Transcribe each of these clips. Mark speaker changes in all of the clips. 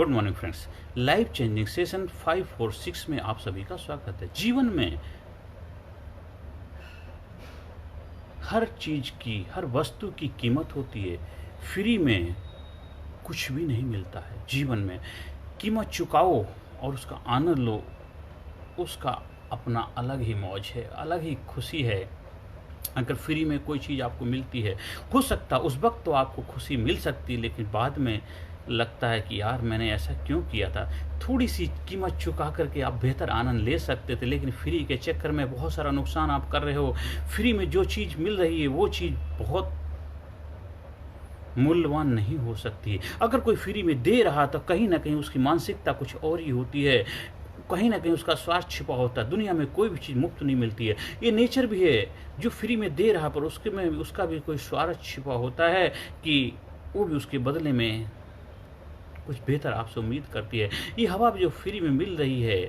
Speaker 1: Good morning friends. Life changing session 5 और 6 में आप सभी का स्वागत है। जीवन में हर चीज की, हर वस्तु की कीमत होती है। फ्री में कुछ भी नहीं मिलता है। जीवन में कीमत चुकाओ और उसका आनंद लो, उसका अपना अलग ही मौज है, अलग ही खुशी है। अगर फ्री में कोई चीज़ आपको मिलती है, हो सकता उस वक्त तो आपको खुशी मिल सकती है, लेकिन बाद में लगता है कि यार मैंने ऐसा क्यों किया था। थोड़ी सी कीमत चुका करके आप बेहतर आनंद ले सकते थे, लेकिन फ्री के चक्कर में बहुत सारा नुकसान आप कर रहे हो। फ्री में जो चीज़ मिल रही है वो चीज़ बहुत मूल्यवान नहीं हो सकती। अगर कोई फ्री में दे रहा तो कहीं ना कहीं उसकी मानसिकता कुछ और ही होती है, कहीं ना कहीं उसका स्वार्थ छिपा होता है। दुनिया में कोई भी चीज़ मुफ्त नहीं मिलती है। ये नेचर भी है, जो फ्री में दे रहा पर उसके में उसका भी कोई स्वार्थ छिपा होता है कि वो भी उसके बदले में कुछ बेहतर आपसे उम्मीद करती है। ये हवा भी जो फ्री में मिल रही है,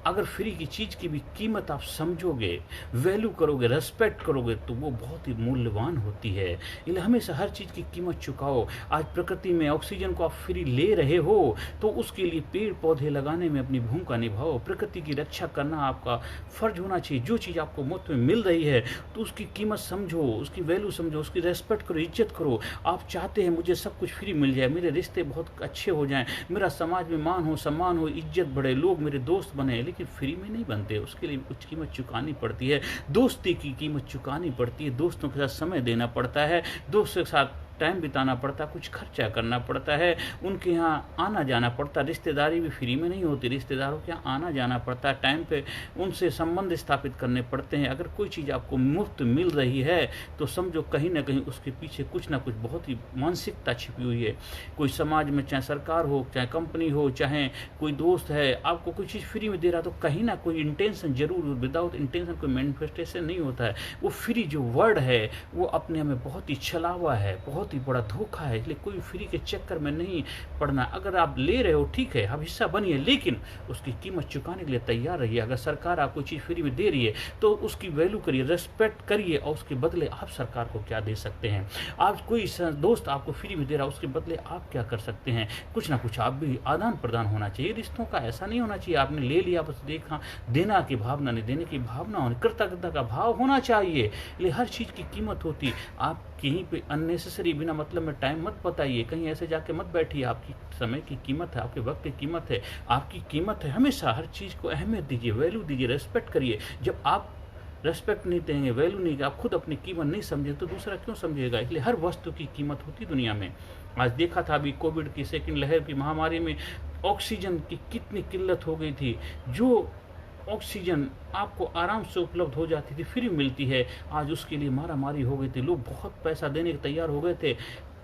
Speaker 1: अगर फ्री की चीज़ की भी कीमत आप समझोगे, वैल्यू करोगे, रेस्पेक्ट करोगे, तो वो बहुत ही मूल्यवान होती है। इसलिए हमेशा हर चीज़ की कीमत चुकाओ। आज प्रकृति में ऑक्सीजन को आप फ्री ले रहे हो तो उसके लिए पेड़ पौधे लगाने में अपनी भूमिका निभाओ। प्रकृति की रक्षा करना आपका फर्ज होना चाहिए। जो चीज़ आपको मुफ्त में मिल रही है तो उसकी कीमत समझो, उसकी वैल्यू समझो, उसकी रेस्पेक्ट करो, इज्जत करो। आप चाहते हैं मुझे सब कुछ फ्री मिल जाए, मेरे रिश्ते बहुत अच्छे हो जाएँ, मेरा समाज में मान हो, सम्मान हो, इज्जत बढ़े, लोग मेरे दोस्त बने, लेकिन फ्री में नहीं बनते। उसके लिए कुछ कीमत चुकानी पड़ती है। दोस्ती की कीमत चुकानी पड़ती है, दोस्तों के साथ समय देना पड़ता है, दोस्तों के साथ टाइम बिताना पड़ता है, कुछ खर्चा करना पड़ता है, उनके यहाँ आना जाना पड़ता है। रिश्तेदारी भी फ्री में नहीं होती, रिश्तेदारों के यहाँ आना जाना पड़ता है, टाइम पे उनसे संबंध स्थापित करने पड़ते हैं। अगर कोई चीज़ आपको मुफ्त मिल रही है तो समझो कहीं ना कहीं उसके पीछे कुछ ना कुछ बहुत ही मानसिकता छिपी हुई है। कोई समाज में, चाहे सरकार हो, चाहे कंपनी हो, चाहे कोई दोस्त है, आपको कोई चीज़ फ्री में दे रहा तो कहीं ना कोई इंटेंशन जरूर, विदाउट इंटेंशन कोई मैनिफेस्टेशन नहीं होता है। वो फ्री जो वर्ड है वो अपने में बहुत ही छलावा है, बहुत ही बड़ा धोखा है। इसलिए कोई फ्री के चक्कर में नहीं पड़ना। अगर आप ले रहे हो ठीक है, आप हिस्सा बनिए, लेकिन उसकी कीमत चुकाने के लिए तैयार रहिए। अगर सरकार आपको चीज़ फ्री में दे रही है तो उसकी वैल्यू करिए, रेस्पेक्ट करिए, और उसके बदले आप सरकार को क्या दे सकते हैं। आप कोई दोस्त आपको फ्री में दे रहा है, उसके बदले आप क्या कर सकते हैं। कुछ ना कुछ आप भी आदान प्रदान होना चाहिए। रिश्तों का ऐसा नहीं होना चाहिए आपने ले लिया बस देखा, देना की भावना नहीं, देने की भावना होनी, कृतज्ञता का भाव होना चाहिए। इसलिए हर चीज़ की कीमत होती। आप कहीं पे अननेसेसरी बिना मतलब में टाइम मत बताइए, कहीं ऐसे जाके मत बैठिए। आपकी समय की कीमत है, आपके वक्त की कीमत है, आपकी कीमत है। हमेशा हर चीज़ को अहमियत दीजिए, वैल्यू दीजिए, रेस्पेक्ट करिए। जब आप रेस्पेक्ट नहीं देंगे, वैल्यू नहीं, आप खुद अपनी कीमत नहीं समझे तो दूसरा क्यों समझेगा। इसलिए हर वस्तु की कीमत होती दुनिया में। आज देखा था अभी कोविड की सेकंड लहर की महामारी में ऑक्सीजन की कितनी किल्लत हो गई थी। जो ऑक्सीजन आपको आराम से उपलब्ध हो जाती थी, फ्री मिलती है, आज उसके लिए मारामारी हो गई थी। लोग बहुत पैसा देने के तैयार हो गए थे,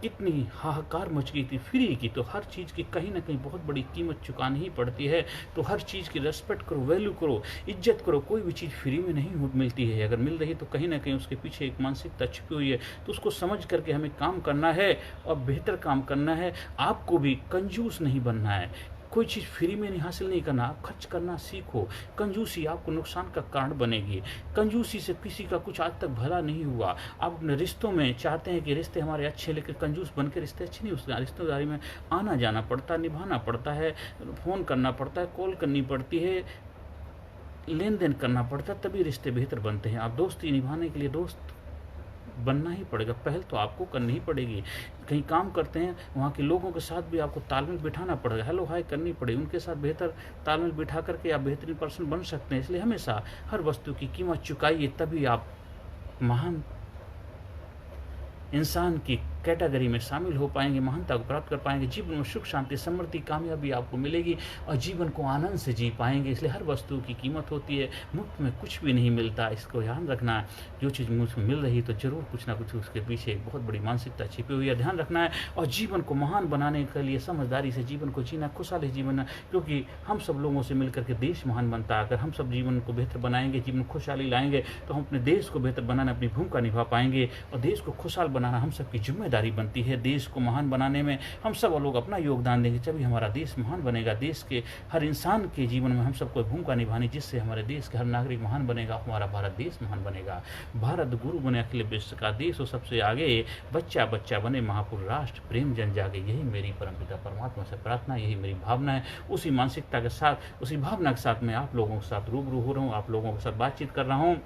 Speaker 1: कितनी हाहाकार मच गई थी फ्री की। तो हर चीज़ की कहीं ना कहीं बहुत बड़ी कीमत चुकानी ही पड़ती है। तो हर चीज़ की रेस्पेक्ट करो, वैल्यू करो, इज्जत करो। कोई भी चीज़ फ्री में नहीं मिलती है। अगर मिल रही है तो कहीं ना कहीं उसके पीछे एक मानसिकता छिपी हुई है। तो उसको समझ करके हमें काम करना है और बेहतर काम करना है। आपको भी कंजूस नहीं बनना है। कोई चीज़ फ्री में नहीं हासिल नहीं करना, आप खर्च करना सीखो। कंजूसी आपको नुकसान का कारण बनेगी। कंजूसी से किसी का कुछ आज तक भला नहीं हुआ। आप अपने रिश्तों में चाहते हैं कि रिश्ते हमारे अच्छे, लेकिन कंजूस बन के रिश्ते अच्छे नहीं। उस रिश्तेदारी में आना जाना पड़ता है, निभाना पड़ता है, फ़ोन करना पड़ता है, कॉल करनी पड़ती है, लेन देन करना पड़ता है, तभी रिश्ते बेहतर बनते हैं। आप दोस्ती निभाने के लिए दोस्त बनना ही पड़ेगा, पहल तो आपको करनी ही पड़ेगी। कहीं काम करते हैं वहाँ के लोगों के साथ भी आपको तालमेल बिठाना पड़ेगा, हेलो हाय करनी पड़ेगी, उनके साथ बेहतर तालमेल बिठा करके आप बेहतरीन पर्सन बन सकते हैं। इसलिए हमेशा हर वस्तु की कीमत चुकाइए, तभी आप महान इंसान की कैटेगरी में शामिल हो पाएंगे, महानता को प्राप्त कर पाएंगे। जीवन में सुख, शांति, समृद्धि, कामयाबी आपको मिलेगी और जीवन को आनंद से जी पाएंगे। इसलिए हर वस्तु की कीमत होती है, मुफ्त में कुछ भी नहीं मिलता। इसको ध्यान रखना है। जो चीज़ मुझे मिल रही तो जरूर कुछ ना कुछ उसके पीछे एक बहुत बड़ी मानसिकता छिपी हुई है, ध्यान रखना है। और जीवन को महान बनाने के लिए समझदारी से जीवन को जीना, खुशहाली जीवन, क्योंकि हम सब लोगों से मिलकर के देश महान बनता है। अगर हम सब जीवन को बेहतर बनाएंगे, जीवन खुशहाली लाएंगे, तो हम अपने देश को बेहतर बनाने अपनी भूमिका निभा पाएंगे। और देश को खुशहाल बनाना हम सबकी जिम्मेदारी जिम्मेदारी बनती है। देश को महान बनाने में हम सब लोग अपना योगदान देंगे, तभी हमारा देश महान बनेगा। देश के हर इंसान के जीवन में हम सबको भूमिका निभानी, जिससे हमारे देश के हर नागरिक महान बनेगा, हमारा भारत देश महान बनेगा। भारत गुरु बने अखिल विश्व का देश, और सबसे आगे बच्चा बच्चा बने महापुरुष राष्ट्र, प्रेम जन जागे, यही मेरी परमपिता परमात्मा से प्रार्थना, यही मेरी भावना है। उसी मानसिकता के साथ, उसी भावना के साथ मैं आप लोगों के साथ रूबरू हो रहा हूँ, आप लोगों के साथ बातचीत कर रहा हूँ।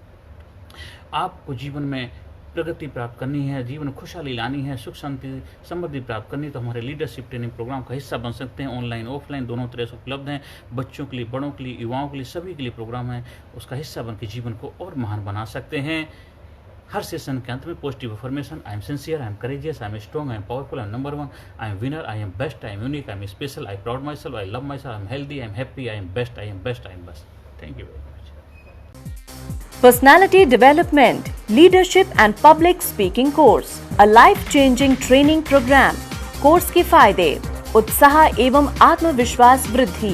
Speaker 1: आपको जीवन में प्रगति प्राप्त करनी है, जीवन में खुशहाली लानी है, सुख शांति समृद्धि प्राप्त करनी, तो हमारे लीडरशिप ट्रेनिंग प्रोग्राम का हिस्सा बन सकते हैं। ऑनलाइन ऑफलाइन दोनों तरह से उपलब्ध हैं। बच्चों के लिए, बड़ों के लिए, युवाओं के लिए, सभी के लिए प्रोग्राम है। उसका हिस्सा बन के जीवन को और महान बना सकते हैं। हर सेशन के अंत में positive affirmation, I am sincere, I am courageous, I am strong, I am powerful, I am number one, I am winner, I am best, I am unique, I am special, I proud my self, I love my self, I am healthy, I am happy, I am best, I am best, I am best. Thank you very much.
Speaker 2: Personality Development, Leadership and Public Speaking Course, a life-changing training program. Course के फायदे: उत्साह एवं आत्मविश्वास वृद्धि,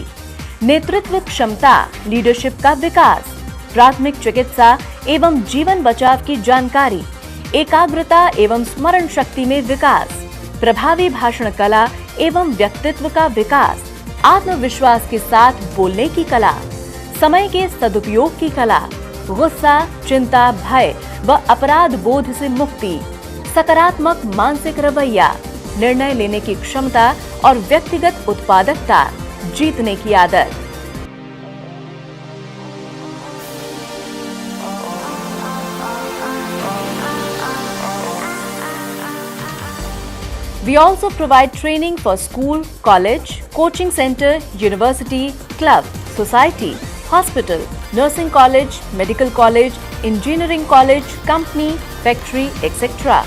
Speaker 2: नेतृत्व क्षमता, leadership का विकास, प्राथमिक चिकित्सा एवं जीवन बचाव की जानकारी, एकाग्रता एवं स्मरण शक्ति में विकास, प्रभावी भाषण कला एवं व्यक्तित्व का विकास, आत्मविश्वास के साथ बोलने की कला, समय के सदुपयोग की कला, गुस्सा, चिंता, भय व अपराध बोध से मुक्ति, सकारात्मक मानसिक रवैया, निर्णय लेने की क्षमता और व्यक्तिगत उत्पादकता, जीतने की आदत। We also provide training for school, college, coaching center, university, club, society, hospital, nursing college, medical college, engineering college, company, factory, etc.